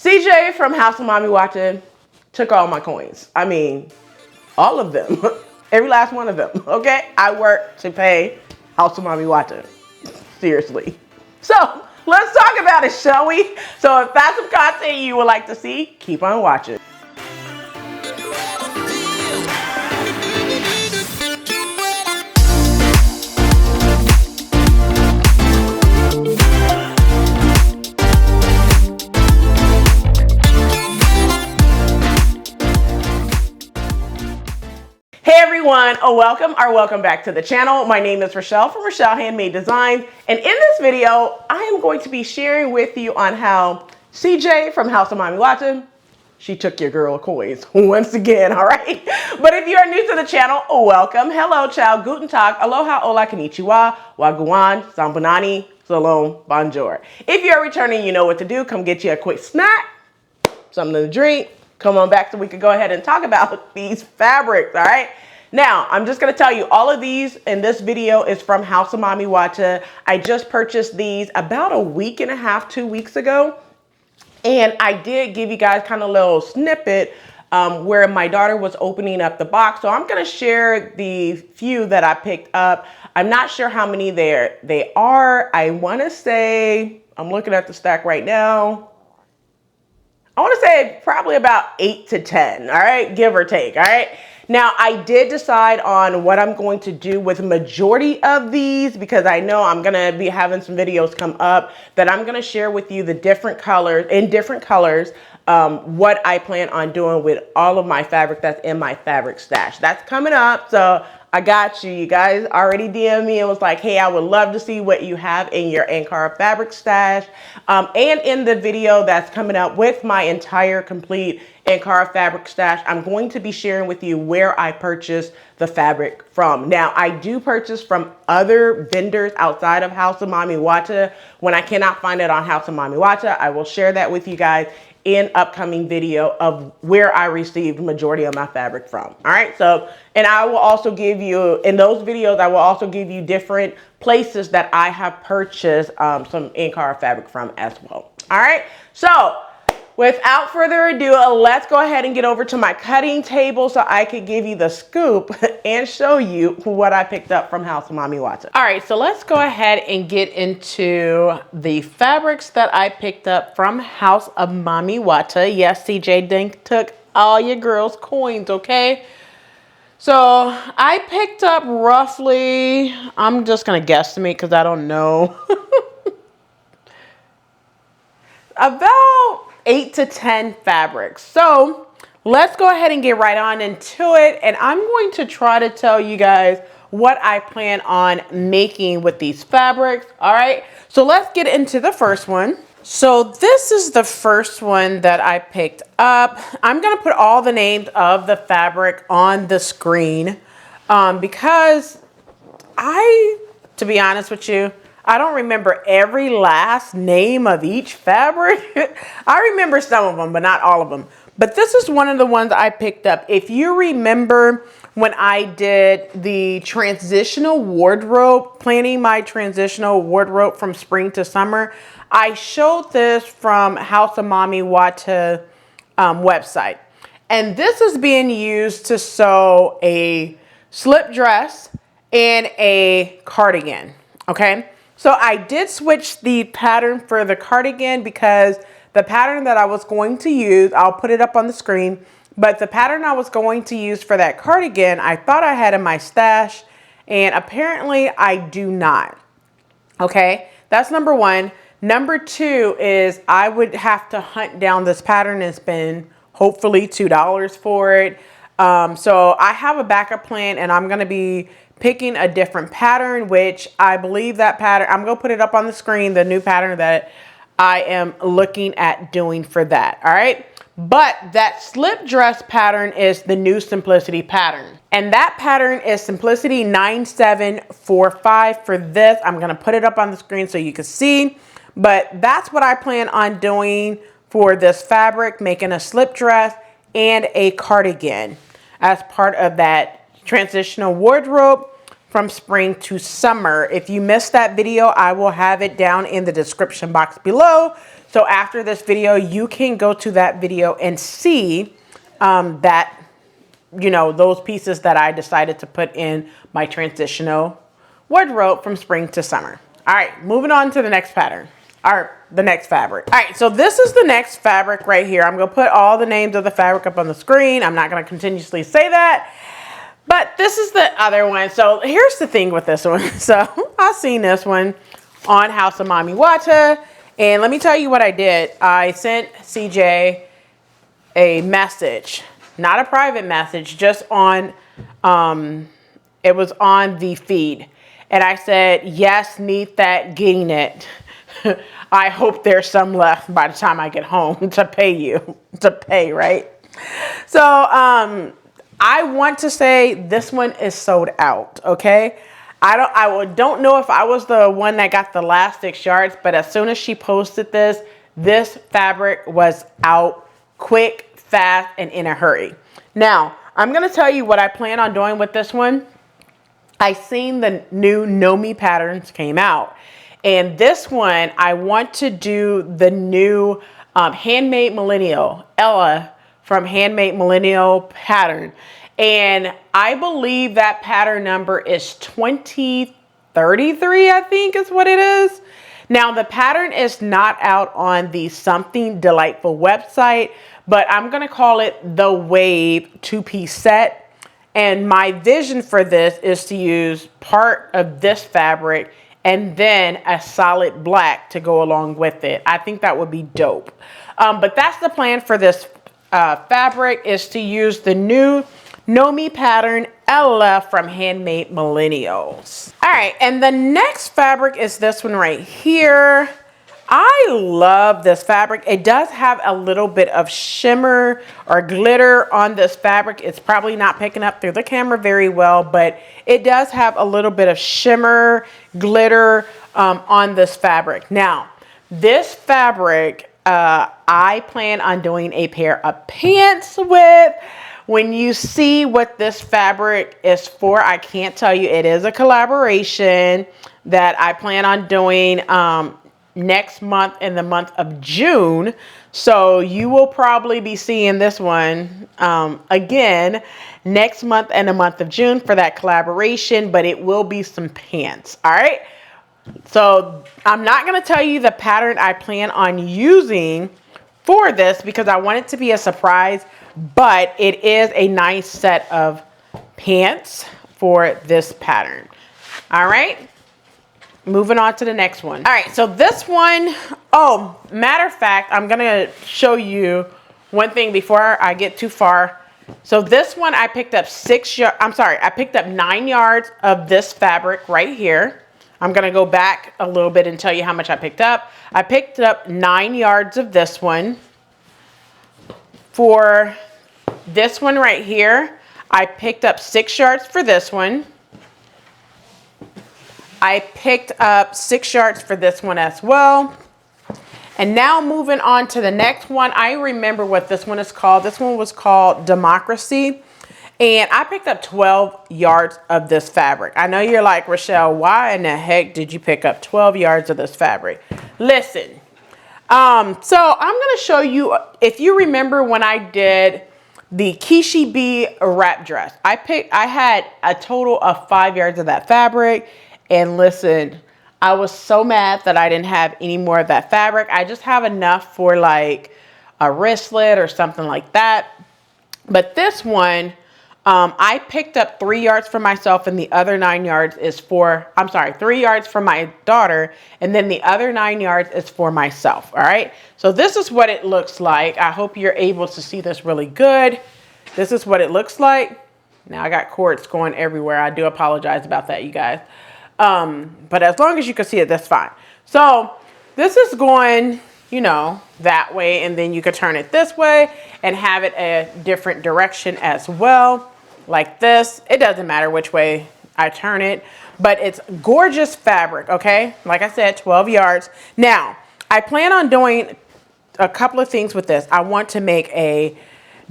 CJ from Houseofmamiwata took all my coins. I mean, all of them. Every last one of them, okay? I work to pay Houseofmamiwata. Seriously. So, let's talk about it, shall we? So if that's some content you would like to see, keep on watching. Hey everyone, welcome back to the channel. My name is Rochelle from Rochelle.Handmade.Designs, and in this video, I am going to be sharing with you on how CJ from Houseofmamiwata, she took your girl coins once again, all right? But if you are new to the channel, welcome. Hello, ciao, guten tag, aloha, hola, konnichiwa, wagwan, zambonani, salom, bonjour. If you're returning, you know what to do. Come get you a quick snack, something to drink. Come on back so we can go ahead and talk about these fabrics, all right? Now, I'm just gonna tell you, all of these in this video is from Houseofmamiwata. I just purchased these about a week and a half, 2 weeks ago. And I did give you guys kind of a little snippet where my daughter was opening up the box. So I'm gonna share the few that I picked up. I'm not sure how many they are. I wanna say, I'm looking at the stack right now. I want to say probably about 8 to 10, all right, give or take, all right? Now, I did decide on what I'm going to do with the majority of these because I know I'm going to be having some videos come up that I'm going to share with you the different colors, what I plan on doing with all of my fabric that's in my fabric stash. That's coming up, so I got you. You guys already DM'd me and was like, hey, I would love to see what you have in your Ankara fabric stash. And in the video that's coming up with my entire complete Ankara fabric stash, I'm going to be sharing with you where I purchased the fabric from. Now, I do purchase from other vendors outside of Houseofmamiwata. When I cannot find it on Houseofmamiwata, I will share that with you guys in upcoming video of where I received majority of my fabric from. All right, so, and I will also give you, in those videos, I will also give you different places that I have purchased some Ankara fabric from as well. All right, so without further ado, let's go ahead and get over to my cutting table so I could give you the scoop and show you what I picked up from Houseofmamiwata. All right, so let's go ahead and get into the fabrics that I picked up from Houseofmamiwata. Yes, CJ Dink took all your girls' coins, okay? So I picked up roughly, I'm just gonna guesstimate because I don't know, about 8 to 10 fabrics. So let's go ahead and get right on into it. And I'm going to try to tell you guys what I plan on making with these fabrics. All right, so let's get into the first one. So this is the first one that I picked up. I'm gonna put all the names of the fabric on the screen because to be honest with you, I don't remember every last name of each fabric. I remember some of them, but not all of them. But this is one of the ones I picked up. If you remember when I did the transitional wardrobe, planning my transitional wardrobe from spring to summer, I showed this from Houseofmamiwata website. And this is being used to sew a slip dress and a cardigan, okay? So I did switch the pattern for the cardigan because the pattern that I was going to use, I'll put it up on the screen, but the pattern I was going to use for that cardigan, I thought I had in my stash, and apparently I do not. Okay, that's number one. Number two is I would have to hunt down this pattern and spend hopefully $2 for it. So I have a backup plan and I'm gonna be picking a different pattern, which I believe that pattern, I'm gonna put it up on the screen, the new pattern that I am looking at doing for that, all right? But that slip dress pattern is the new Simplicity pattern. And that pattern is Simplicity 9745 for this. I'm gonna put it up on the screen so you can see, but that's what I plan on doing for this fabric, making a slip dress and a cardigan as part of that transitional wardrobe from spring to summer. If you missed that video, I will have it down in the description box below So after this video, you can go to that video and see that, you know, those pieces that I decided to put in my transitional wardrobe from spring to summer. All right, moving on to the next pattern, or the next fabric. All right, so this is the next fabric right here. I'm gonna put all the names of the fabric up on the screen. I'm not gonna continuously say that, but this is the other one. So here's the thing with this one. So I've seen this one on Houseofmamiwata, and let me tell you what I did. I sent CJ a message, not a private message, just on, it was on the feed. And I said, yes, need that, getting it. I hope there's some left by the time I get home to pay you, right? So I want to say this one is sold out, okay? I don't know if I was the one that got the last 6 yards, but as soon as she posted this, this fabric was out quick, fast, and in a hurry. Now, I'm gonna tell you what I plan on doing with this one. I seen the new Know Me patterns came out, and this one I want to do the new Handmade Millennial, Ella from Handmade Millennial pattern, and I believe that pattern number is 2033, I think is what it is. Now the pattern is not out on the Something Delightful website, but I'm gonna call it the Wave 2-piece set. And my vision for this is to use part of this fabric and then a solid black to go along with it. I think that would be dope. But that's the plan for this fabric, is to use the new Know Me pattern, Ella from Handmade Millennials. All right, and the next fabric is this one right here. I love this fabric. It does have a little bit of shimmer or glitter on this fabric. It's probably not picking up through the camera very well, but it does have a little bit of shimmer, glitter on this fabric. Now, this fabric, I plan on doing a pair of pants with. When you see what this fabric is for, I can't tell you. It is a collaboration that I plan on doing next month, in the month of June. So you will probably be seeing this one again next month in the month of June for that collaboration, but it will be some pants. All right. So I'm not going to tell you the pattern I plan on using for this because I want it to be a surprise, but it is a nice set of pants for this pattern. All right. Moving on to the next one. All right, so this one, oh, matter of fact, I'm gonna show you one thing before I get too far. So this one, I picked up I picked up 9 yards of this fabric right here. I'm gonna go back a little bit and tell you how much I picked up. I picked up 9 yards of this one. For this one right here, I picked up 6 yards for this one. I picked up 6 yards for this one as well. And now moving on to the next one, I remember what this one is called. This one was called Democracy. And I picked up 12 yards of this fabric. I know you're like, Rochelle, why in the heck did you pick up 12 yards of this fabric? Listen, so I'm gonna show you, if you remember when I did the Kishi B wrap dress, I had a total of 5 yards of that fabric. And listen, I was so mad that I didn't have any more of that fabric. I just have enough for like a wristlet or something like that. But this one, I picked up 3 yards for myself, and the other 9 yards is for, 3 yards for my daughter, and then the other 9 yards is for myself. All right. So this is what it looks like. I hope you're able to see this really good. This is what it looks like. Now I got cords going everywhere. I do apologize about that, you guys. But as long as you can see it, that's fine. So this is going, you know, that way, and then you could turn it this way and have it a different direction as well, like this. It doesn't matter which way I turn it, but it's gorgeous fabric. Okay. Like I said, 12 yards. Now I plan on doing a couple of things with this. I want to make a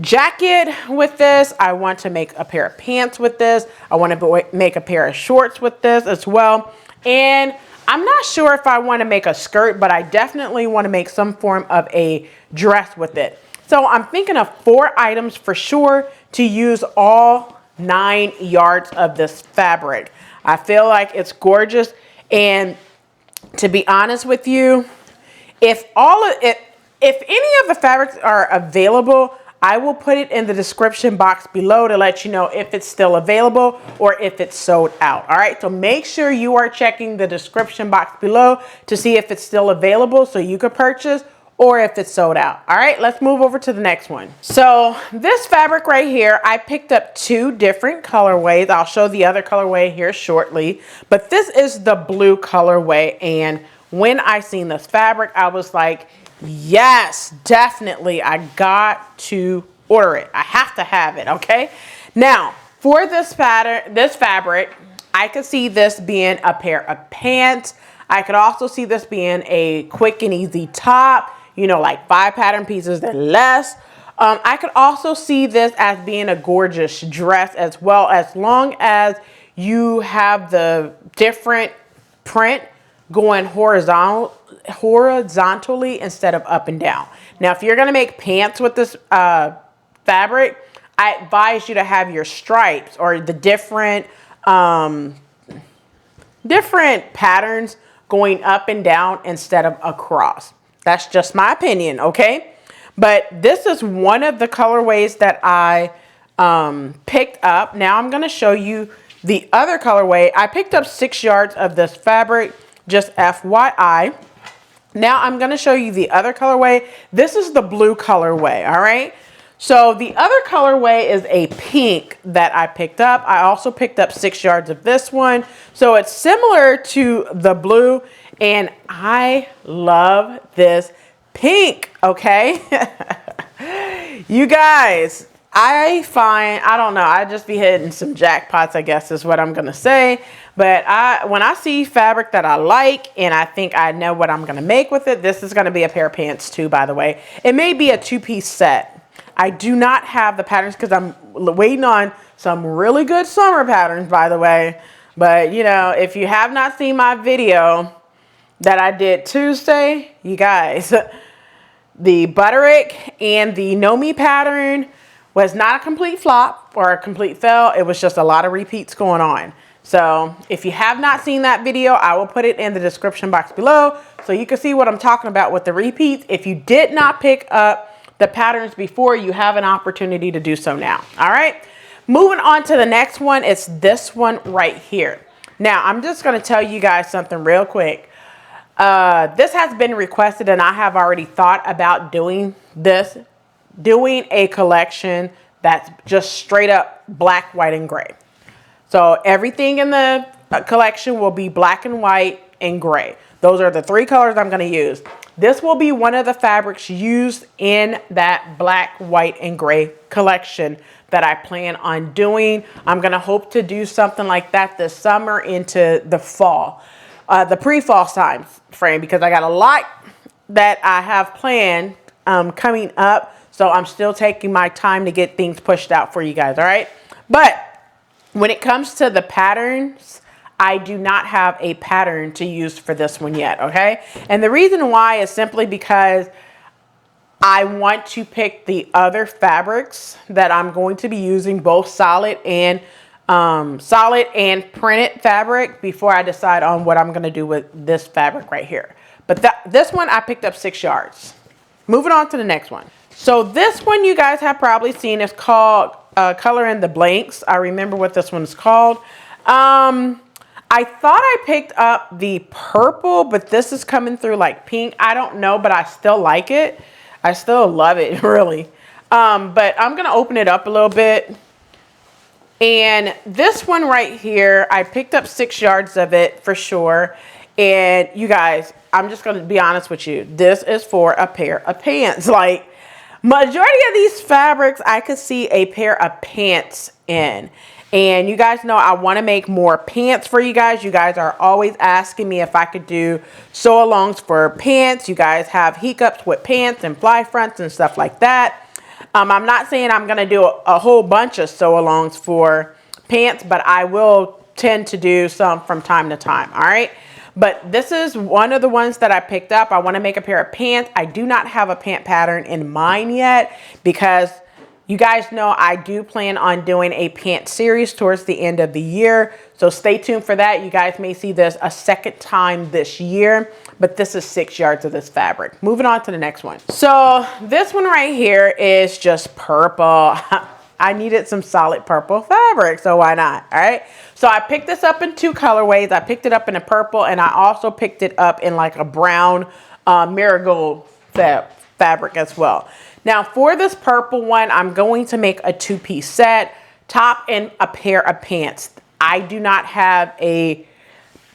jacket with this. I want to make a pair of pants with this. I want to make a pair of shorts with this as well. And I'm not sure if I want to make a skirt, but I definitely want to make some form of a dress with it. So I'm thinking of 4 items for sure to use all 9 yards of this fabric. I feel like it's gorgeous, and to be honest with you, if any of the fabrics are available, I will put it in the description box below to let you know if it's still available or if it's sold out. All right, so make sure you are checking the description box below to see if it's still available so you could purchase, or if it's sold out. All right, let's move over to the next one. So this fabric right here, I picked up 2 different colorways. I'll show the other colorway here shortly, but this is the blue colorway. And when I seen this fabric, I was like, yes, definitely, I got to order it. I have to have it, okay? Now, for this pattern, this fabric, I could see this being a pair of pants. I could also see this being a quick and easy top, you know, like 5 pattern pieces or less. I could also see this as being a gorgeous dress as well, as long as you have the different print going horizontally instead of up and down. Now, if you're gonna make pants with this fabric, I advise you to have your stripes or the different patterns going up and down instead of across. That's just my opinion, okay? But this is one of the colorways that I picked up. Now I'm gonna show you the other colorway. I picked up 6 yards of this fabric, just FYI. Now I'm gonna show you the other colorway. This is the blue colorway, all right? So the other colorway is a pink that I picked up. I also picked up 6 yards of this one. So it's similar to the blue, and I love this pink, okay? You guys, I don't know, I just be hitting some jackpots, I guess is what I'm gonna say. But when I see fabric that I like and I think I know what I'm gonna make with it, this is gonna be a pair of pants too, by the way. It may be a 2-piece set. I do not have the patterns because I'm waiting on some really good summer patterns, by the way. But you know, if you have not seen my video that I did Tuesday, you guys, the Butterick and the Nomi pattern was not a complete flop or a complete fail. It was just a lot of repeats going on. So if you have not seen that video, I will put it in the description box below so you can see what I'm talking about with the repeats. If you did not pick up the patterns before, you have an opportunity to do so now. All right, moving on to the next one. It's this one right here. Now I'm just going to tell you guys something real quick. This has been requested, and I have already thought about doing a collection that's just straight up black, white, and gray. So everything in the collection will be black and white and gray. Those are the 3 colors I'm going to use. This will be one of the fabrics used in that black, white, and gray collection that I plan on doing. I'm going to hope to do something like that this summer into the fall, the pre-fall time frame, because I got a lot that I have planned coming up. So I'm still taking my time to get things pushed out for you guys. All right. But when it comes to the patterns, I do not have a pattern to use for this one yet, okay? And the reason why is simply because I want to pick the other fabrics that I'm going to be using, both solid and printed fabric, before I decide on what I'm going to do with this fabric right here. But this one I picked up 6 yards. Moving on to the next one. So this one you guys have probably seen is called Color in the Blanks. I remember what this one's called. I thought I picked up the purple, but this is coming through like pink. I don't know, but I still like it. I still love it, really. But I'm going to open it up a little bit. And this one right here, I picked up 6 yards of it for sure. And you guys, I'm just going to be honest with you. This is for a pair of pants. Like, majority of these fabrics, I could see a pair of pants in. And you guys know I want to make more pants for you guys. You guys are always asking me if I could do sew-alongs for pants. You guys have hiccups with pants and fly fronts and stuff like that. I'm not saying I'm going to do a whole bunch of sew-alongs for pants, but I will tend to do some from time to time. All right. But this is one of the ones that I picked up. I want to make a pair of pants. I do not have a pant pattern in mind yet because you guys know I do plan on doing a pant series towards the end of the year. So stay tuned for that. You guys may see this a second time this year, but this is 6 yards of this fabric. Moving on to the next one. So this one right here is just purple. I needed some solid purple fabric, so why not? All right. So I picked this up in 2 colorways. I picked it up in a purple, and I also picked it up in like a brown marigold fabric as well. Now for this purple one, I'm going to make a 2-piece set, top and a pair of pants. I do not have a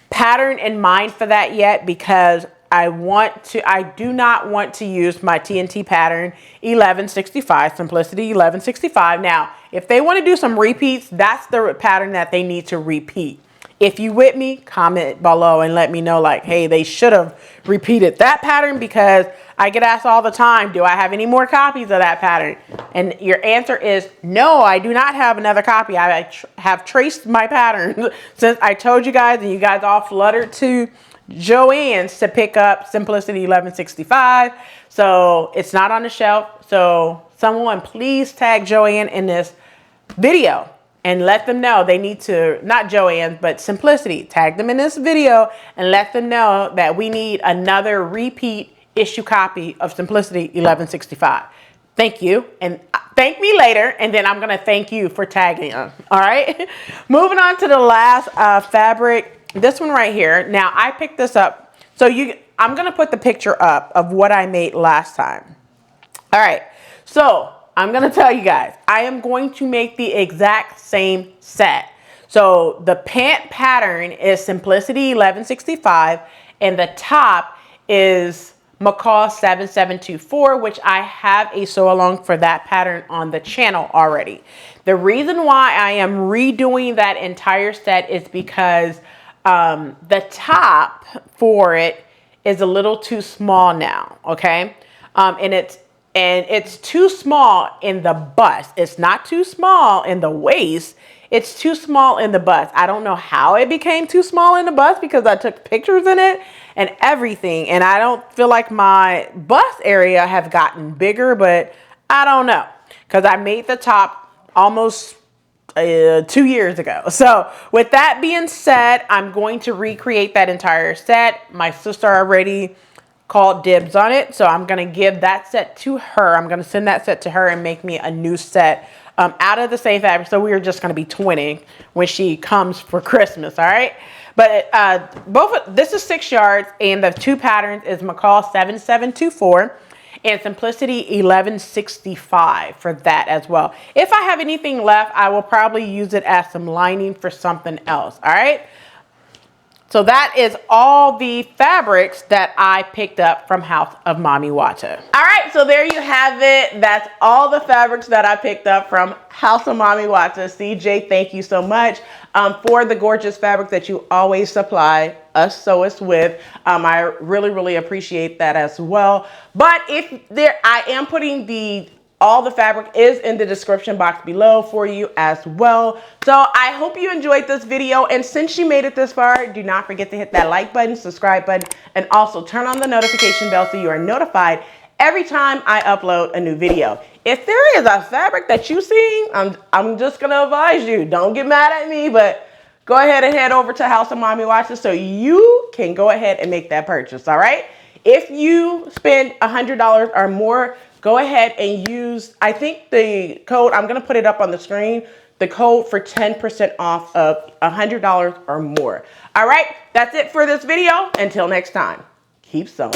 pattern in mind for that yet because I do not want to use my TNT pattern 1165, Simplicity 1165. Now, if they want to do some repeats, that's the pattern that they need to repeat. If you with me, comment below and let me know like, hey, they should have repeated that pattern because I get asked all the time, do I have any more copies of that pattern? And your answer is no, I do not have another copy. I have traced my pattern since I told you guys and you guys all fluttered to Joann's to pick up Simplicity 1165. So it's not on the shelf. So someone please tag Joann in this video and let them know they need to, not Joann, but Simplicity, tag them in this video and let them know that we need another repeat issue copy of Simplicity 1165. Thank you. And thank me later. And then I'm going to thank you for tagging them. All right. Moving on to the last fabric. This one right here. Now I picked this up. So I'm going to put the picture up of what I made last time. All right. So I'm going to tell you guys, I am going to make the exact same set. So the pant pattern is Simplicity 1165 and the top is McCall 7724, which I have a sew along for that pattern on the channel already. The reason why I am redoing that entire set is because the top for it is a little too small now, okay? And it's too small in the bust. It's not too small in the waist. It's too small in the bust. I don't know how it became too small in the bust because I took pictures in it and everything. And I don't feel like my bust area has gotten bigger, but I don't know. Because I made the top almost 2 years ago. So with that being said, I'm going to recreate that entire set. My sister already called dibs on it. So I'm going to give that set to her. I'm going to send that set to her and make me a new set out of the same fabric. So we are just going to be twinning when she comes for Christmas. All right. But this is 6 yards and the 2 patterns is McCall 7724 and Simplicity 1165 for that as well. If I have anything left, I will probably use it as some lining for something else. All right. So that is all the fabrics that I picked up from Houseofmamiwata. All right, so there you have it. That's all the fabrics that I picked up from Houseofmamiwata. CJ, thank you so much for the gorgeous fabric that you always supply us sewists with. I really, really appreciate that as well. But I am putting all the fabric is in the description box below for you as well. So I hope you enjoyed this video. And since you made it this far, do not forget to hit that like button, subscribe button, and also turn on the notification bell so you are notified every time I upload a new video. If there is a fabric that you see, I'm just going to advise you, don't get mad at me, but go ahead and head over to Houseofmamiwata so you can go ahead and make that purchase. All right. If you spend $100 or more, go ahead and use, I think the code, I'm going to put it up on the screen, the code for 10% off of $100 or more. All right, that's it for this video. Until next time, keep sewing.